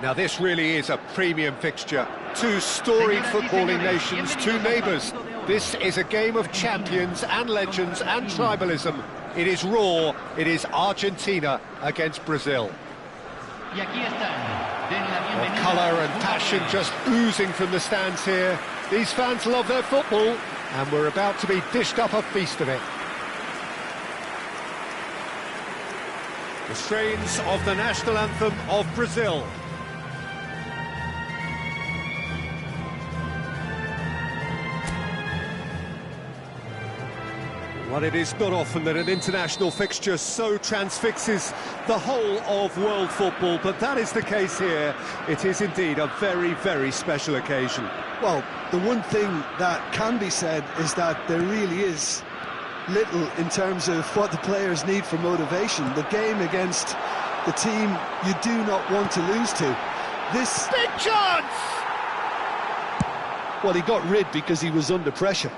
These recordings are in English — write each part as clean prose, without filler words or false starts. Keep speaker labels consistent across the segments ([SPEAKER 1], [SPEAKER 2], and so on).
[SPEAKER 1] Now this really is a premium fixture. Two storied footballing nations, two neighbours. This is a game of champions and legends and tribalism. It is raw, it is Argentina against Brazil. Colour and passion just oozing from the stands here. These fans love their football, and we're about to be dished up a feast of it. The strains of the national anthem of Brazil. Well, it is not often that an international fixture so transfixes the whole of world football, but that is the case here. It is indeed a very, very special occasion.
[SPEAKER 2] Well, the one thing that can be said is that there really is little in terms of what the players need for motivation. The game against the team you do not want to lose to. This
[SPEAKER 1] big chance!
[SPEAKER 2] Well, he got rid because he was under pressure.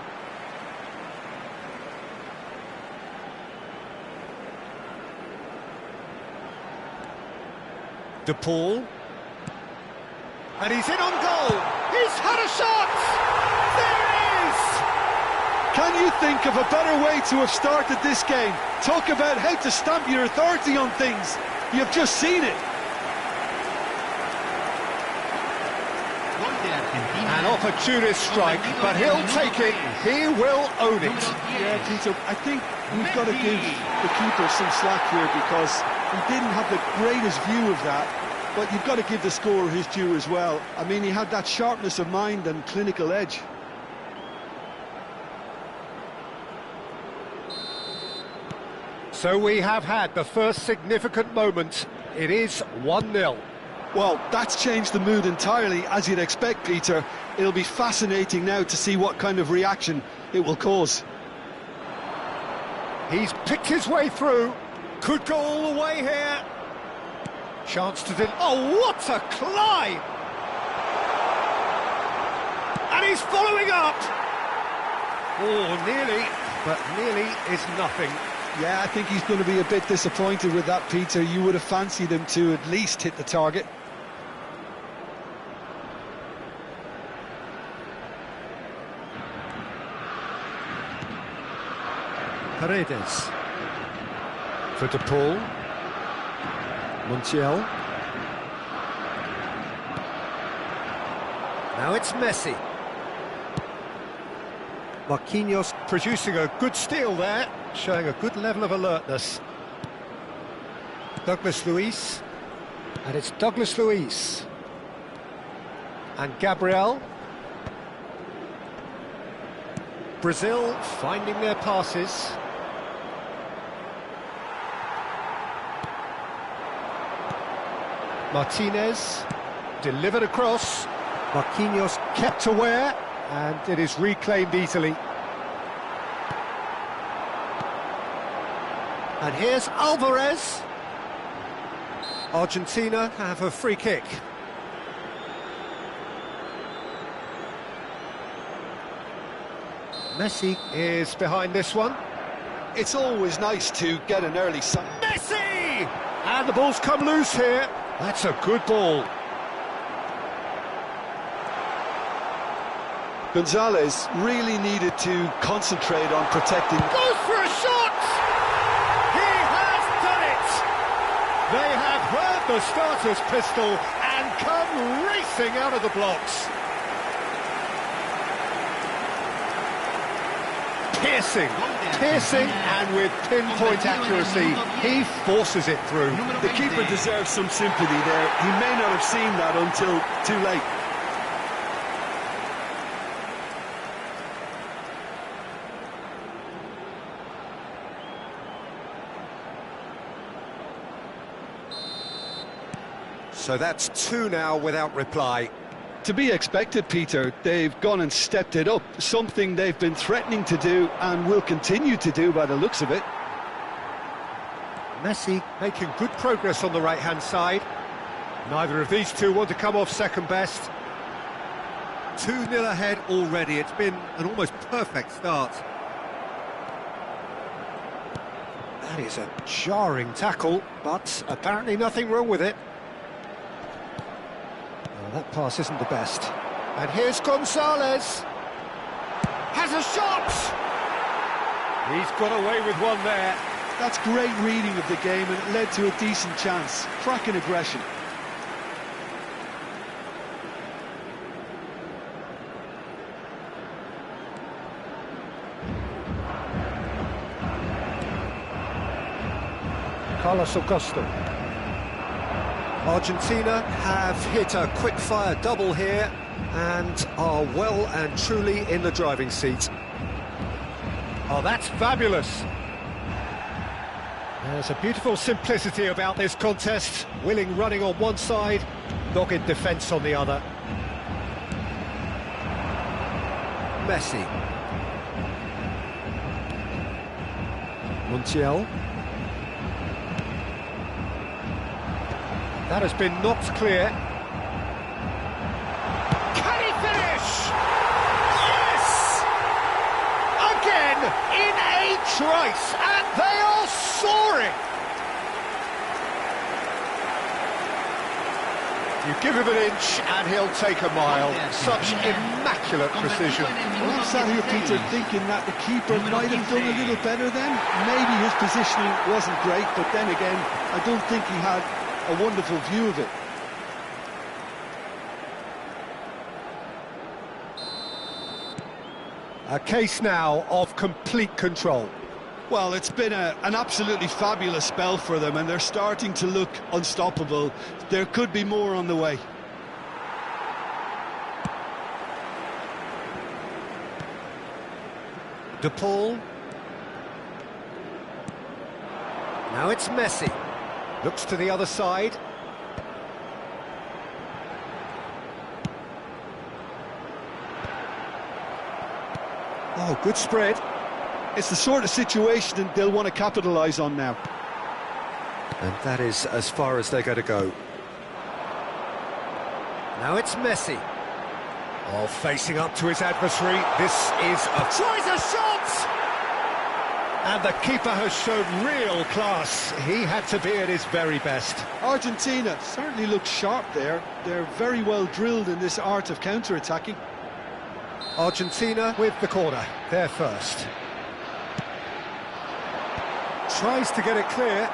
[SPEAKER 1] De Paul, and he's in on goal. He's had a shot. There it is.
[SPEAKER 2] Can you think of a better way to have started this game? Talk about how to stamp your authority on things. You've just seen it.
[SPEAKER 1] An opportunist strike, but he'll take it. He will own it.
[SPEAKER 2] Yeah, Peter, I think we've got to give the keeper some slack here because he didn't have the greatest view of that, but you've got to give the scorer his due as well. I mean, he had that sharpness of mind and clinical edge.
[SPEAKER 1] So we have had the first significant moment. It is 1-0.
[SPEAKER 2] Well, that's changed the mood entirely, as you'd expect, Peter. It'll be fascinating now to see what kind of reaction it will cause.
[SPEAKER 1] He's picked his way through. Could go all the way here. Chance to oh, what a climb! And he's following up. Oh, nearly, but nearly is nothing.
[SPEAKER 2] Yeah, I think he's going to be a bit disappointed with that, Peter. You would have fancied him to at least hit the target.
[SPEAKER 1] Paredes. For De Paul. Montiel. Now it's Messi. Marquinhos producing a good steal there, showing a good level of alertness. Douglas Luiz. And it's Douglas Luiz. And Gabriel. Brazil finding their passes. Martinez, delivered across, Marquinhos kept aware, and it is reclaimed easily. And here's Alvarez. Argentina have a free kick. Messi is behind this one.
[SPEAKER 2] It's always nice to get an early sign.
[SPEAKER 1] Messi! And the ball's come loose here. That's a good ball.
[SPEAKER 2] Gonzalez really needed to concentrate on protecting.
[SPEAKER 1] Goes for a shot! He has done it! They have heard the starter's pistol and come racing out of the blocks. Piercing, and with pinpoint accuracy, he forces it through.
[SPEAKER 2] The keeper deserves some sympathy there. He may not have seen that until too late.
[SPEAKER 1] So that's two now without reply.
[SPEAKER 2] To be expected, Peter. They've gone and stepped it up, something they've been threatening to do and will continue to do by the looks of it.
[SPEAKER 1] Messi making good progress on the right-hand side. Neither of these two want to come off second best. 2-0 ahead already. It's been an almost perfect start. That is a jarring tackle, but apparently nothing wrong with it. Well, that pass isn't the best. And here's Gonzalez. Has a shot! He's got away with one there.
[SPEAKER 2] That's great reading of the game, and it led to a decent chance. Cracking aggression.
[SPEAKER 1] Carlos Augusto. Argentina have hit a quick-fire double here and are well and truly in the driving seat. Oh, that's fabulous. There's a beautiful simplicity about this contest. Willing running on one side, dogged defence on the other. Messi. Montiel. That has been knocked clear. Can he finish? Yes! Again, in a trice, and they are soaring! You give him an inch and he'll take a mile. Such immaculate precision.
[SPEAKER 2] Well, I'm sat here, Peter, thinking that the keeper might have done a little better then. Maybe his positioning wasn't great, but then again, I don't think he had a wonderful view of it.
[SPEAKER 1] A case now of complete control.
[SPEAKER 2] Well, it's been an absolutely fabulous spell for them, and they're starting to look unstoppable. There could be more on the way.
[SPEAKER 1] De Paul. Now it's Messi. Looks to the other side. Oh, good spread.
[SPEAKER 2] It's the sort of situation that they'll want to capitalise on now.
[SPEAKER 1] And that is as far as they're going to go. Now it's Messi. Oh, facing up to his adversary. This is tries a shot! And the keeper has shown real class. He had to be at his very best.
[SPEAKER 2] Argentina certainly looks sharp there. They're very well drilled in this art of counter-attacking.
[SPEAKER 1] Argentina with the corner. They're first. Tries to get it clear.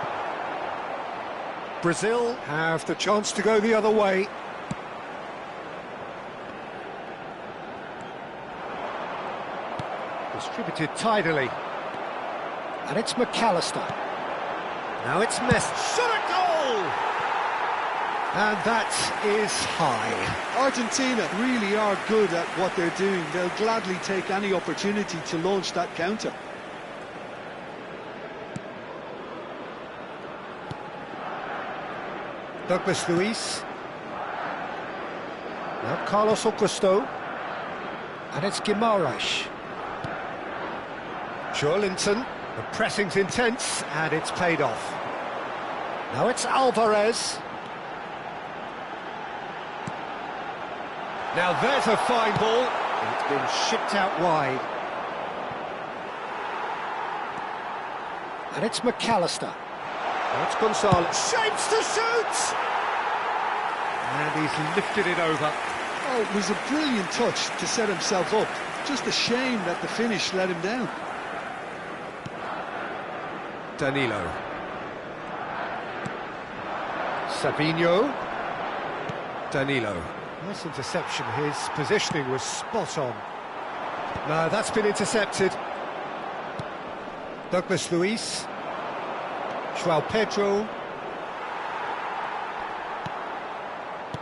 [SPEAKER 1] Brazil have the chance to go the other way. Distributed tidily. And it's McAllister. Now it's Messi. Shot a goal! And that is high.
[SPEAKER 2] Argentina really are good at what they're doing. They'll gladly take any opportunity to launch that counter.
[SPEAKER 1] Douglas Luiz. Now Carlos Augusto. And it's Guimaraes. Joelinton. The pressing's intense, and it's paid off. Now it's Alvarez. Now there's a fine ball. It's been shipped out wide. And it's McAllister. Now it's Gonzalez. Shapes to shoot! And he's lifted it over.
[SPEAKER 2] Oh, it was a brilliant touch to set himself up. Just a shame that the finish let him down.
[SPEAKER 1] Danilo. Savinho. Danilo. Nice interception. His positioning was spot on. No, that's been intercepted. Douglas Luiz. João Pedro.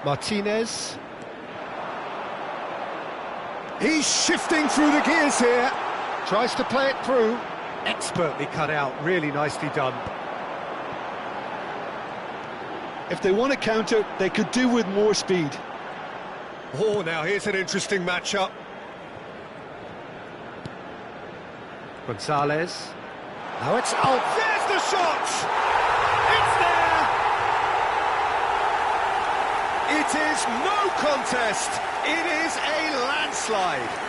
[SPEAKER 1] Martinez. He's shifting through the gears here. Tries to play it through. Expertly cut out, really nicely done.
[SPEAKER 2] If they want to counter, they could do with more speed.
[SPEAKER 1] Oh, now here's an interesting matchup. Gonzalez. Now it's out. There's the shot! It's there! It is no contest. It is a landslide.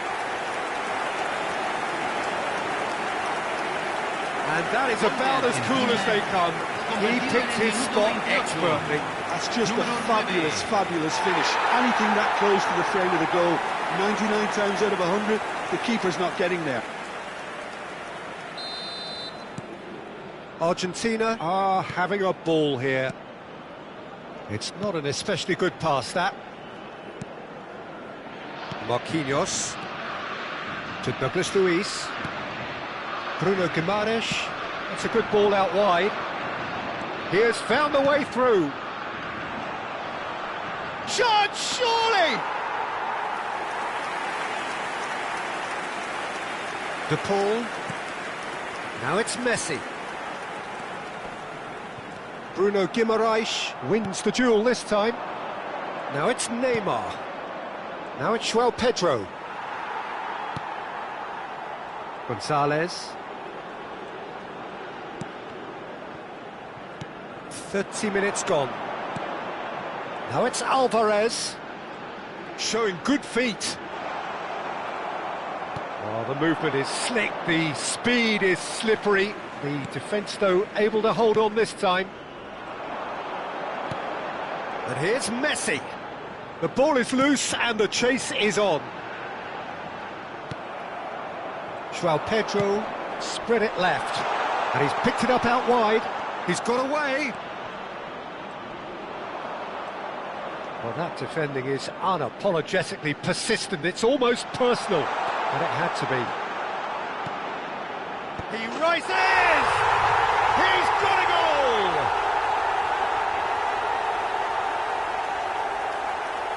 [SPEAKER 1] And that is about as cool as they come. He picked his spot expertly.
[SPEAKER 2] That's just a fabulous, fabulous finish. Anything that close to the frame of the goal, 99 times out of 100, the keeper's not getting there.
[SPEAKER 1] Argentina are having a ball here. It's not an especially good pass, that. Marquinhos to Douglas Luiz. Bruno Guimaraes. That's a good ball out wide. He has found the way through. Chance, surely! De Paul. Now it's Messi. Bruno Guimaraes wins the duel this time. Now it's Neymar. Now it's João Pedro. Gonzalez. 30 minutes gone. Now it's Alvarez. Showing good feet. Oh, the movement is slick, the speed is slippery. The defence, though, able to hold on this time. And here's Messi. The ball is loose and the chase is on. João Pedro spread it left. And he's picked it up out wide. He's got away. Well, that defending is unapologetically persistent. It's almost personal. And it had to be. He rises! He's got a goal!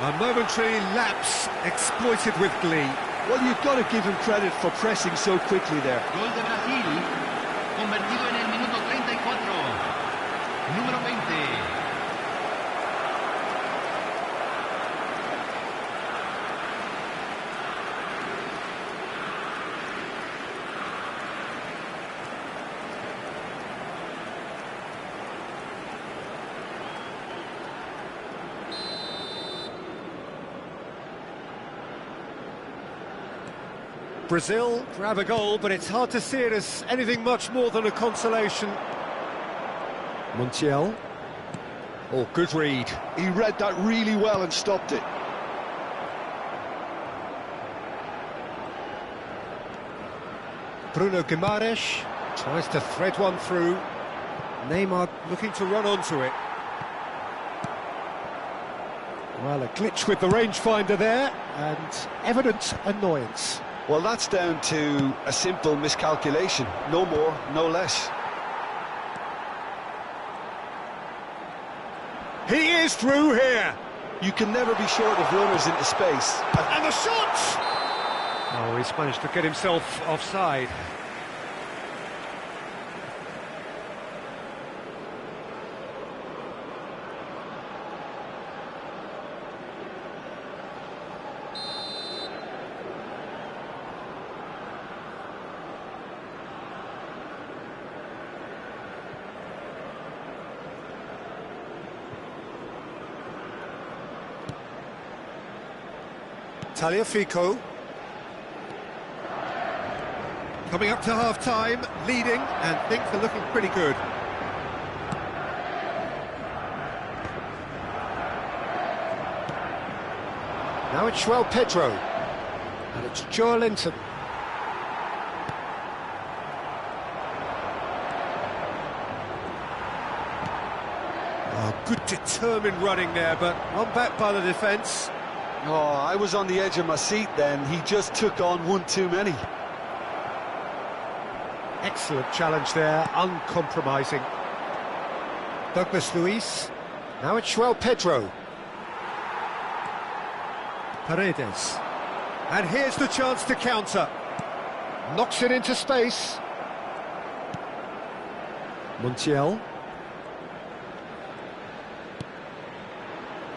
[SPEAKER 1] A momentary lapse exploited with glee.
[SPEAKER 2] Well, you've got to give him credit for pressing so quickly there.
[SPEAKER 3] Gol de Brasil, convertido en el minuto 34. Número 20.
[SPEAKER 1] Brazil grab a goal, but it's hard to see it as anything much more than a consolation. Montiel. Oh, good read.
[SPEAKER 2] He read that really well and stopped it.
[SPEAKER 1] Bruno Guimaraes tries to thread one through. Neymar looking to run onto it. Well, a glitch with the rangefinder there, and evident annoyance.
[SPEAKER 2] Well, that's down to a simple miscalculation. No more, no less.
[SPEAKER 1] He is through here.
[SPEAKER 2] You can never be short of runners into space.
[SPEAKER 1] And the shot! Oh, he's managed to get himself offside. Tagliafico. Coming up to half-time, leading, and things are looking pretty good. Now it's João Pedro. And it's Joelinton. Oh, good determined running there, but one back by the defence.
[SPEAKER 2] Oh, I was on the edge of my seat then. He just took on one too many.
[SPEAKER 1] Excellent challenge there, uncompromising. Douglas Luiz. Now it's João Pedro. Paredes. And here's the chance to counter. Knocks it into space. Montiel.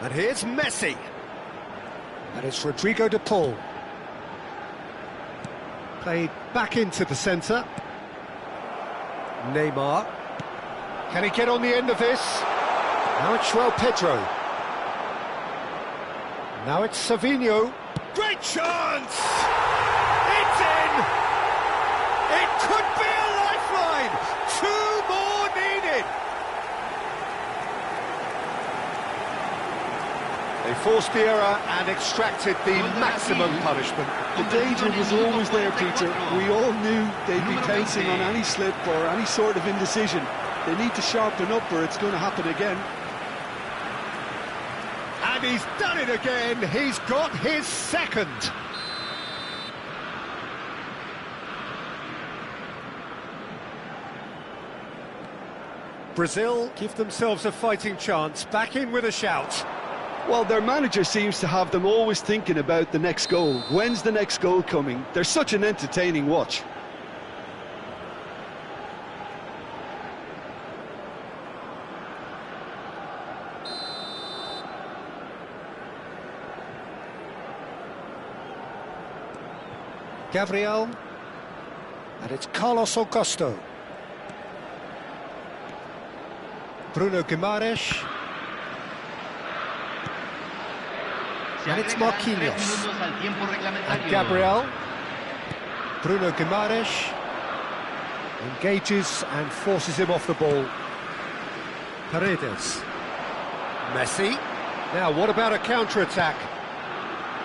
[SPEAKER 1] And here's Messi. And it's Rodrigo de Paul. Played back into the centre. Neymar. Can he get on the end of this? Now it's João Pedro. Now it's Savinho. Great chance! It's in! It could be a lifeline! Two more needed! They forced the error and extracted the maximum punishment.
[SPEAKER 2] The danger was always there, Peter. We all knew they'd be pouncing on any slip or any sort of indecision. They need to sharpen up or it's going to happen again.
[SPEAKER 1] And he's done it again. He's got his second. Brazil give themselves a fighting chance, back in with a shout.
[SPEAKER 2] Well, their manager seems to have them always thinking about the next goal. When's the next goal coming? They're such an entertaining watch.
[SPEAKER 1] Gabriel, and it's Carlos Augusto. Bruno Guimaraes, and it's Marquinhos, and Gabriel. Bruno Guimaraes engages and forces him off the ball. Paredes, Messi. Now what about a counter-attack?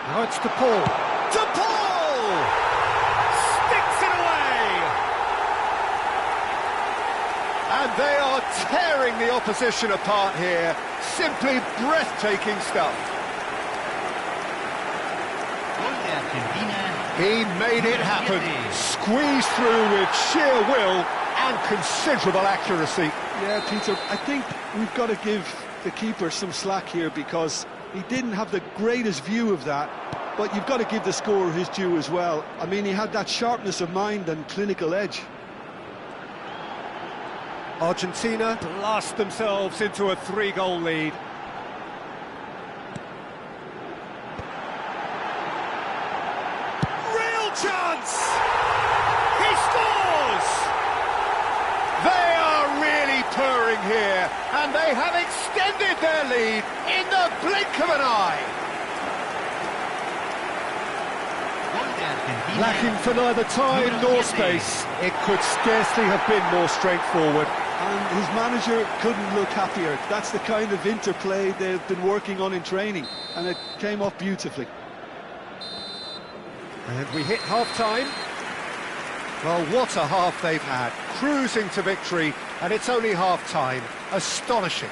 [SPEAKER 1] Now it's DePaul. DePaul! Sticks it away! And they are tearing the opposition apart here. Simply breathtaking stuff. He made it happen. Squeezed through with sheer will and considerable accuracy.
[SPEAKER 2] Yeah, Peter, I think we've got to give the keeper some slack here because he didn't have the greatest view of that, but you've got to give the scorer his due as well. I mean, he had that sharpness of mind and clinical edge.
[SPEAKER 1] Argentina blast themselves into a 3-goal lead. Real chance! He scores! They are really purring here, and they have extended their lead in the blink of an eye. Lacking for neither time nor space, it could scarcely have been more straightforward.
[SPEAKER 2] And his manager couldn't look happier. That's the kind of interplay they've been working on in training, and it came off beautifully.
[SPEAKER 1] And we hit half-time. Well, what a half they've had. Cruising to victory, and it's only half-time. Astonishing.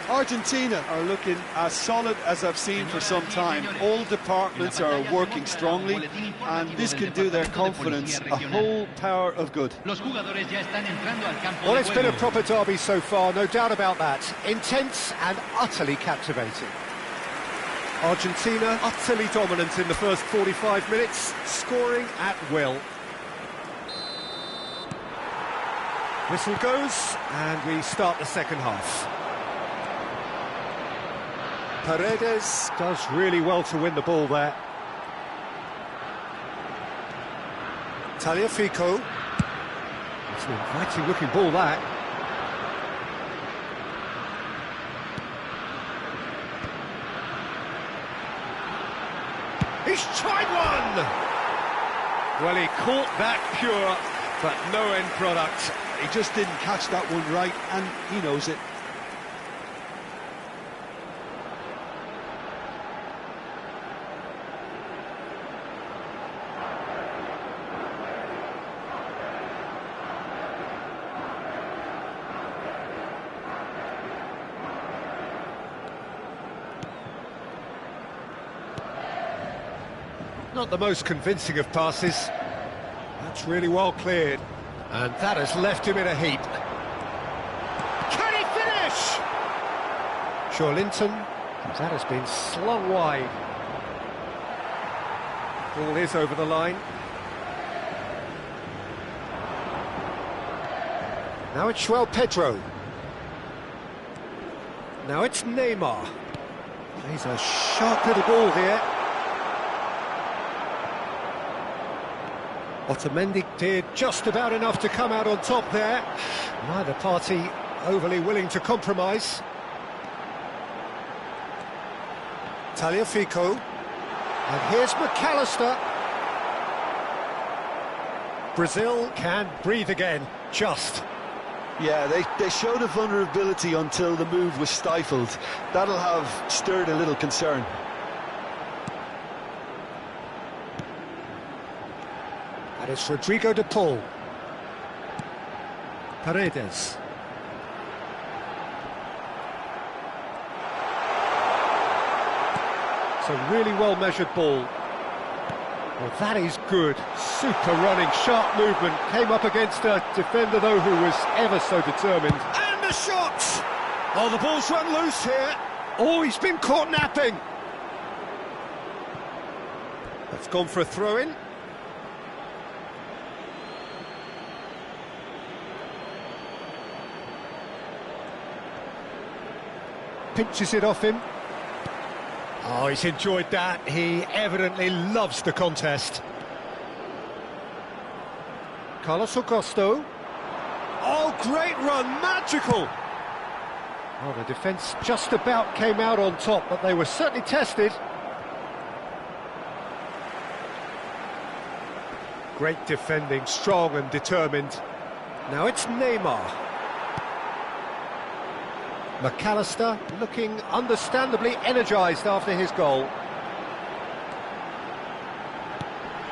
[SPEAKER 2] Argentina are looking as solid as I've seen for some time. All departments are working strongly, and this can do their confidence a whole power of good.
[SPEAKER 1] Well, it's been a proper derby so far, no doubt about that. Intense and utterly captivating. Argentina utterly dominant in the first 45 minutes, scoring at will. Whistle goes, and we start the second half. Paredes does really well to win the ball there. Tagliafico. It's an inviting looking ball, that. He's tried one! Well, he caught that pure, but no end product.
[SPEAKER 2] He just didn't catch that one right, and he knows it.
[SPEAKER 1] Not the most convincing of passes. That's really well cleared. And that has left him in a heap. Can he finish? Linton. That has been slung wide. Ball is over the line. Now it's João Pedro. Now it's Neymar. He's a sharp little ball here. Otamendi did just about enough to come out on top there. Neither party overly willing to compromise. Tagliafico. And here's McAllister. Brazil can breathe again, just.
[SPEAKER 2] Yeah, they showed a vulnerability until the move was stifled. That'll have stirred a little concern.
[SPEAKER 1] And it's Rodrigo de Paul. Paredes. It's a really well-measured ball. Well, that is good. Super running, sharp movement. Came up against a defender, though, who was ever so determined. And the shot! Oh, the ball's run loose here. Oh, he's been caught napping. That's gone for a throw-in. Pinches it off him. Oh, he's enjoyed that. He evidently loves the contest. Carlos Augusto. Oh, great run, magical! Oh, the defence just about came out on top, but they were certainly tested. Great defending, strong and determined. Now it's Neymar. McAllister looking understandably energised after his goal.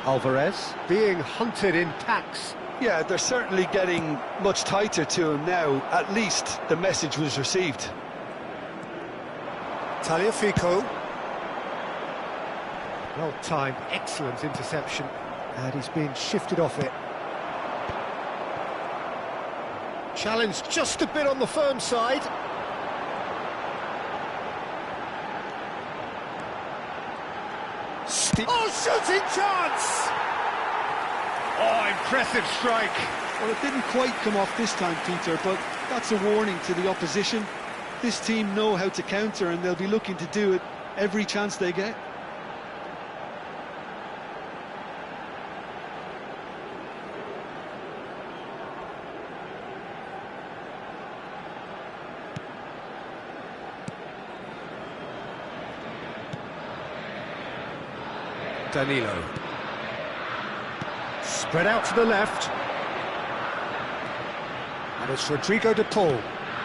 [SPEAKER 1] Alvarez being hunted in packs.
[SPEAKER 2] Yeah, they're certainly getting much tighter to him now. At least the message was received.
[SPEAKER 1] Tagliafico. Well-timed, excellent interception. And he's being shifted off it. Challenged just a bit on the firm side. Oh, shooting chance! Oh, impressive strike.
[SPEAKER 2] Well, it didn't quite come off this time, Peter, but that's a warning to the opposition. This team know how to counter, and they'll be looking to do it every chance they get.
[SPEAKER 1] Danilo. Spread out to the left. And it's Rodrigo de Paul.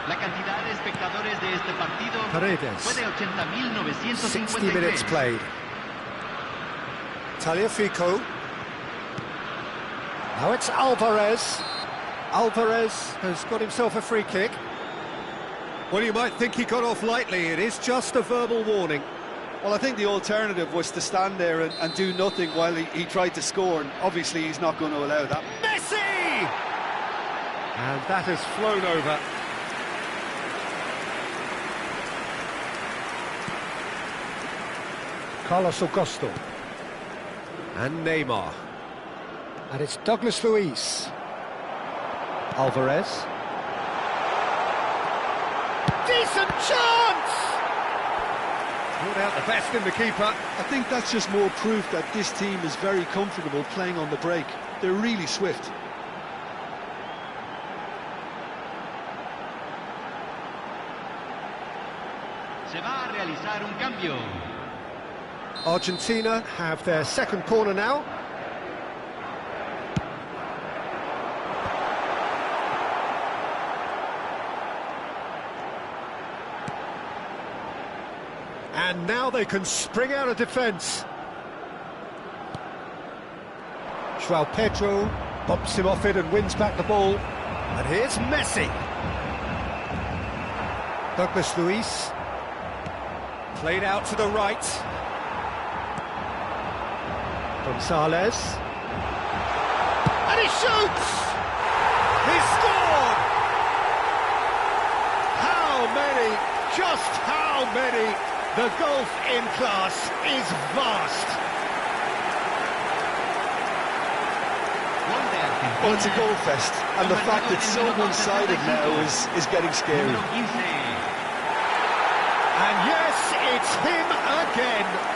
[SPEAKER 3] La cantidad de espectadores de este partido
[SPEAKER 1] Paredes.
[SPEAKER 3] fue de 80.953.
[SPEAKER 1] 60 minutes played. Tagliafico. Now it's Alvarez. Alvarez has got himself a free kick. Well, you might think he got off lightly. It is just a verbal warning.
[SPEAKER 2] Well, I think the alternative was to stand there and do nothing while he tried to score, and obviously he's not going to allow that.
[SPEAKER 1] Messi! And that has flown over. Carlos Augusto. And Neymar. And it's Douglas Luiz. Alvarez. Decent chance! Brought out the best in the keeper.
[SPEAKER 2] I think that's just more proof that this team is very comfortable playing on the break. They're really swift.
[SPEAKER 3] Se va a realizar un cambio.
[SPEAKER 1] Argentina have their second corner now. And now they can spring out of defence. João Pedro bumps him off it and wins back the ball. And here's Messi. Douglas Luiz. Played out to the right. Gonzalez. And he shoots! He scored! How many? Just how many? The gulf in class is vast.
[SPEAKER 2] Well, it's a goal fest, and the fact that it's so one-sided now is getting scary.
[SPEAKER 1] And yes, it's him again.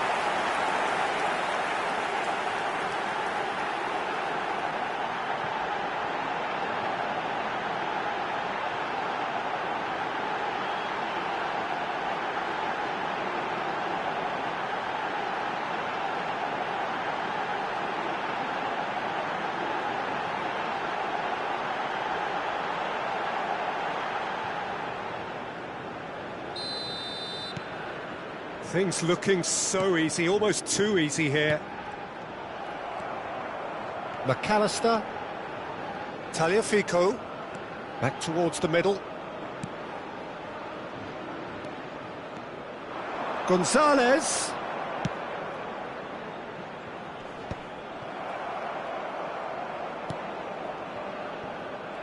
[SPEAKER 1] Things looking so easy, almost too easy here. McAllister. Tagliafico. Back towards the middle. Gonzalez.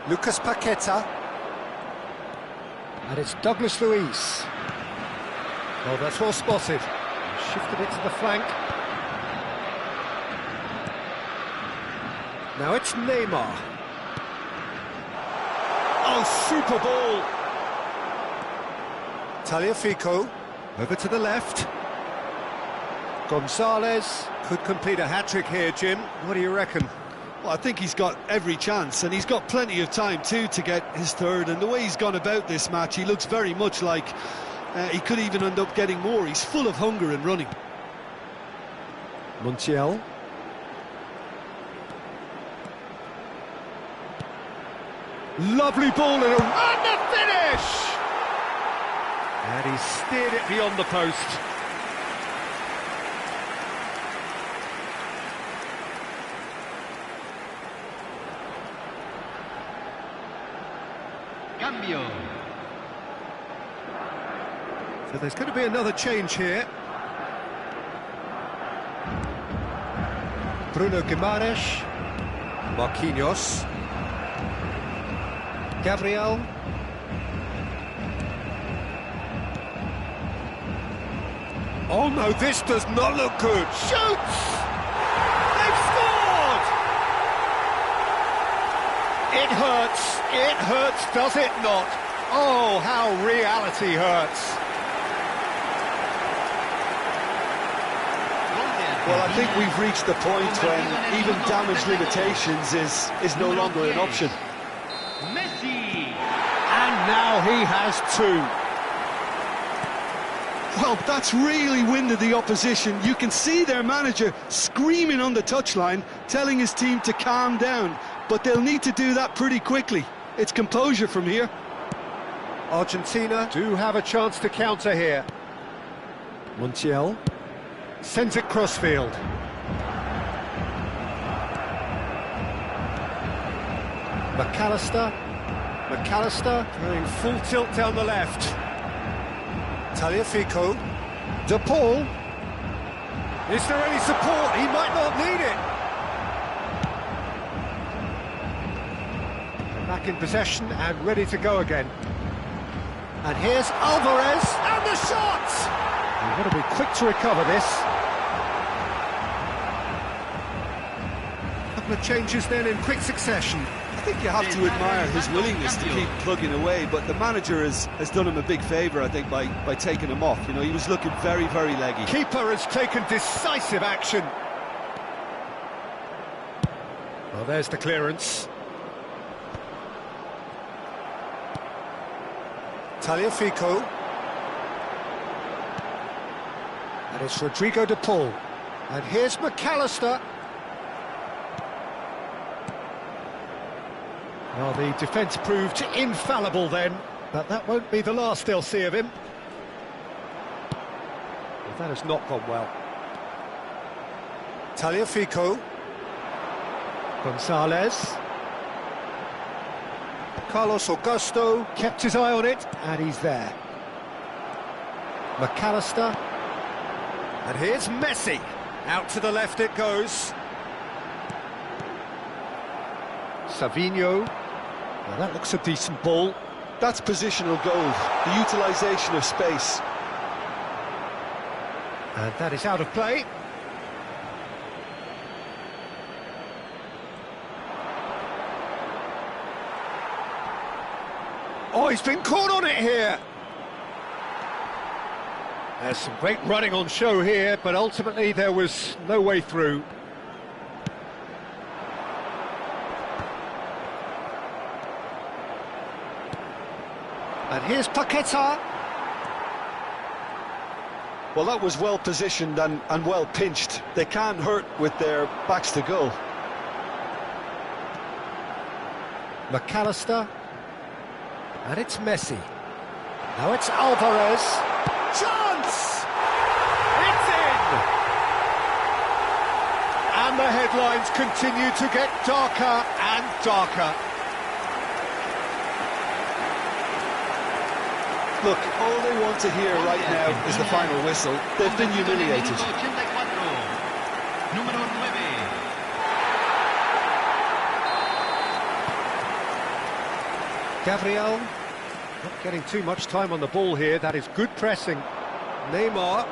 [SPEAKER 1] Lucas Paqueta. And it's Douglas Luiz. Oh, that's well spotted. Shifted it to the flank. Now it's Neymar. Oh, super ball. Tagliafico. Over to the left. Gonzalez could complete a hat-trick here, Jim. What do you reckon?
[SPEAKER 2] Well, I think he's got every chance, and he's got plenty of time too to get his third. And the way he's gone about this match, he looks very much like he could even end up getting more. He's full of hunger and running.
[SPEAKER 1] Montiel. Lovely ball and the finish! And he steered it beyond the post.
[SPEAKER 3] Cambio.
[SPEAKER 1] So there's going to be another change here. Bruno Guimaraes. Marquinhos. Gabriel. Oh no, this does not look good. Shoots! They've scored! It hurts, does it not? Oh, how reality hurts.
[SPEAKER 2] Well, I think we've reached the point when even damage limitations is no longer an option.
[SPEAKER 3] Messi.
[SPEAKER 1] And now he has two.
[SPEAKER 2] Well, that's really winded the opposition. You can see their manager screaming on the touchline, telling his team to calm down. But they'll need to do that pretty quickly. It's composure from here.
[SPEAKER 1] Argentina do have a chance to counter here. Montiel sends it crossfield. McAllister going full tilt down the left. Tagliafico. De Paul. Is there any support? He might not need it. Back in possession and ready to go again. And here's Alvarez, and the shot! You've got to be quick to recover this. A couple of changes then in quick succession.
[SPEAKER 2] I think you have to admire his willingness to keep plugging away, but the manager has done him a big favour, I think, by taking him off. You know, he was looking very, very leggy.
[SPEAKER 1] Keeper has taken decisive action. Well, there's the clearance. Tagliafico. And it's Rodrigo De Paul. And here's McAllister. Well, the defence proved infallible then, but that won't be the last they'll see of him. Well, that has not gone well. Tagliafico. Gonzalez. Carlos Augusto kept his eye on it, and he's there. McAllister. And here's Messi. Out to the left it goes. Savinho. Well, that looks a decent ball.
[SPEAKER 2] That's positional goal, the utilisation of space.
[SPEAKER 1] And that is out of play. Oh, he's been caught on it here. There's some great running on show here, but ultimately there was no way through. And here's Paqueta.
[SPEAKER 2] Well, that was well positioned and well pinched. They can't hurt with their backs to goal.
[SPEAKER 1] McAllister. And it's Messi. Now it's Alvarez. Chance! the headlines continue to get darker and darker.
[SPEAKER 2] Look, all they want to hear right now is the final whistle. They've been humiliated.
[SPEAKER 3] Número 9.
[SPEAKER 1] Gabriel, not getting too much time on the ball here. That is good pressing. Neymar.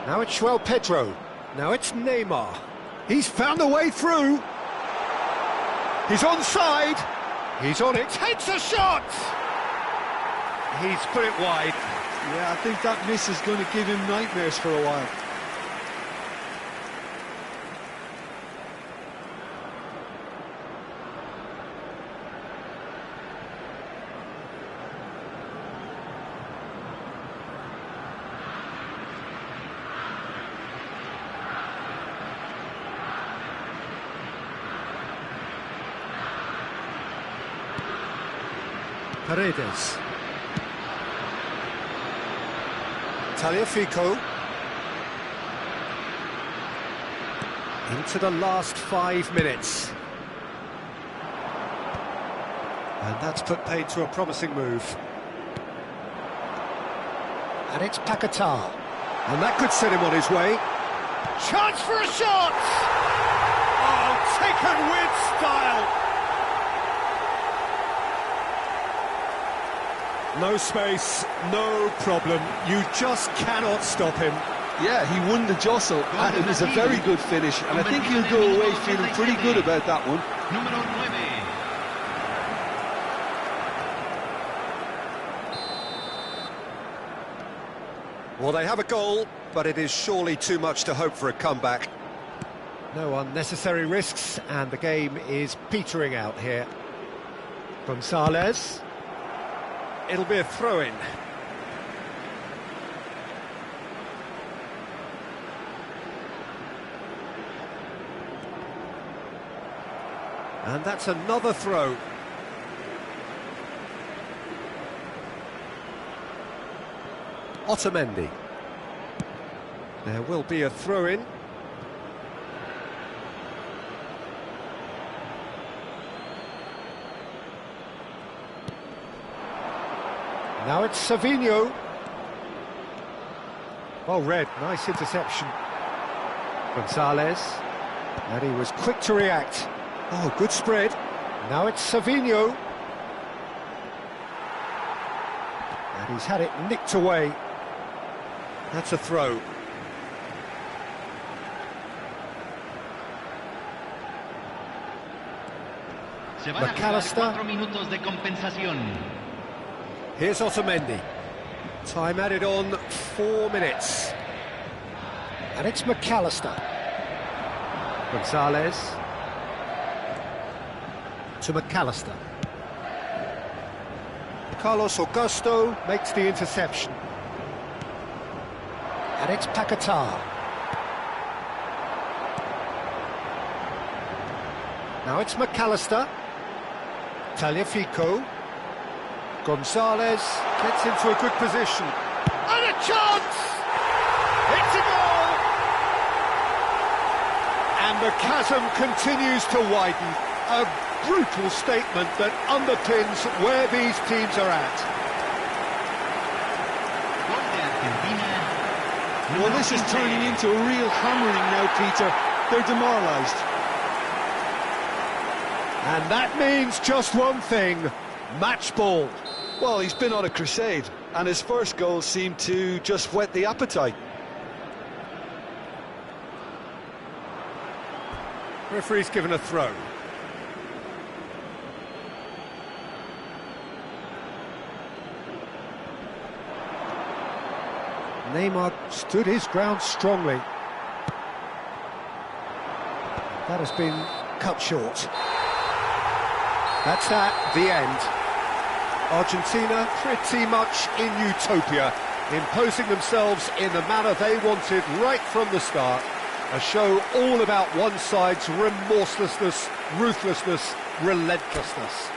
[SPEAKER 1] Now it's João Pedro. Now it's Neymar. He's found a way through. He's onside. He's on it. Takes a shot. He's put it wide.
[SPEAKER 2] Yeah, I think that miss is going to give him nightmares for a while.
[SPEAKER 1] Paredes. Tagliafico. Into the last 5 minutes. And that's put paid to a promising move. And it's Paquetá. And that could set him on his way. Chance for a shot! Oh, taken with style! No space, no problem. You just cannot stop him.
[SPEAKER 2] Yeah, he won the jostle, and it was a very good finish, and I think he'll go away feeling pretty good about that one.
[SPEAKER 3] Número 9.
[SPEAKER 1] Well, they have a goal, but it is surely too much to hope for a comeback. No unnecessary risks, and the game is petering out here. Gonzalez. It'll be a throw-in. And that's another throw. Otamendi. There will be a throw-in. Now it's Savinho. Well read, nice interception. Gonzalez. And he was quick to react. Oh, good spread. Now it's Savinho. And he's had it nicked away. That's a throw.
[SPEAKER 3] Se van a jugar
[SPEAKER 1] McAllister.
[SPEAKER 3] 4 minutos de compensación.
[SPEAKER 1] Here's Otamendi. Time added on 4 minutes. And it's McAllister. Gonzalez. To McAllister. Carlos Augusto makes the interception. And it's Paquetá. Now it's McAllister. Tagliafico. Gonzalez gets into a good position. And a chance! It's a goal! And the chasm continues to widen. A brutal statement that underpins where these teams are at.
[SPEAKER 3] Gol de Argentina.
[SPEAKER 2] Well, this is turning into a real hammering now, Peter. They're demoralised.
[SPEAKER 1] And that means just one thing, match ball.
[SPEAKER 2] Well, he's been on a crusade, and his first goal seemed to just whet the appetite.
[SPEAKER 1] Referee's given a throw. Neymar stood his ground strongly. That has been cut short. That's that, the end. Argentina pretty much in utopia, imposing themselves in the manner they wanted right from the start. A show all about one side's remorselessness, ruthlessness, relentlessness.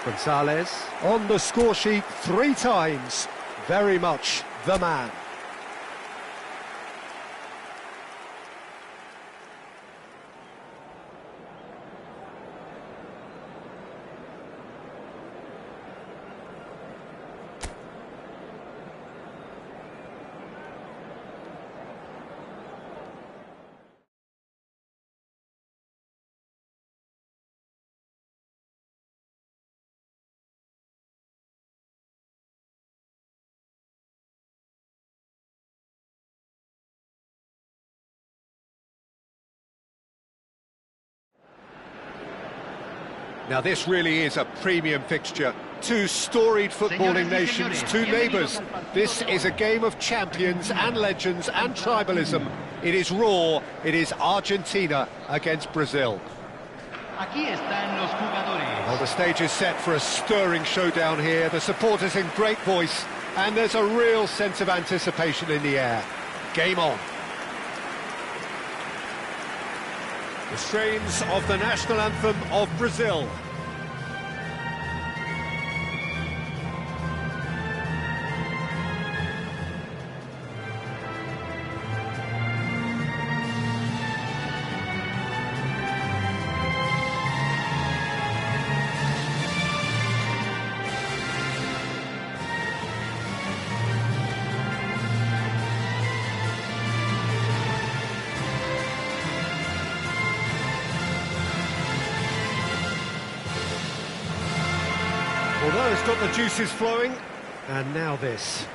[SPEAKER 1] Gonzalez on the score sheet 3 times, very much the man. Now this really is a premium fixture. Two storied footballing nations, two neighbours. This is a game of champions and legends and tribalism. It is raw, it is Argentina against Brazil.
[SPEAKER 3] Aquí están los jugadores.
[SPEAKER 1] Well, the stage is set for a stirring showdown here. The supporters in great voice, and there's a real sense of anticipation in the air. Game on. The strains of the national anthem of Brazil. Although it's got the juices flowing, and now this.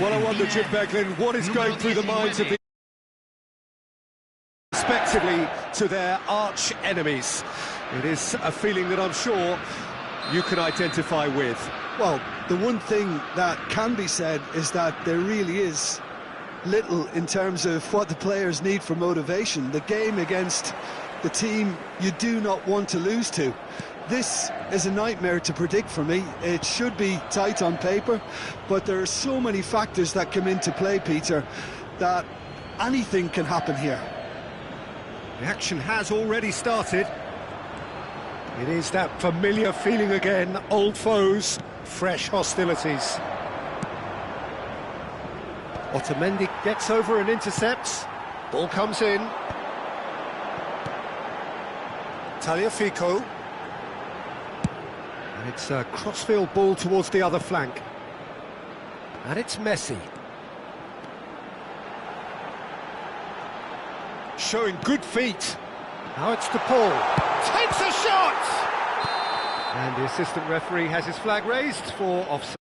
[SPEAKER 4] Well, I wonder, Jim Beglin, what is going through the minds of the... respectively to their arch enemies. It is a feeling that I'm sure you can identify with.
[SPEAKER 2] Well, the one thing that can be said is that there really is little in terms of what the players need for motivation. The game against the team you do not want to lose to. This is a nightmare to predict for me. It should be tight on paper, but there are so many factors that come into play, Peter, that anything can happen here.
[SPEAKER 1] The action has already started. It is that familiar feeling again, old foes, fresh hostilities. Otamendi gets over and intercepts. Ball comes in. Tagliafico. And it's a crossfield ball towards the other flank. And it's Messi. Showing good feet. Now it's De Paul. Takes a shot! And the assistant referee has his flag raised for offside.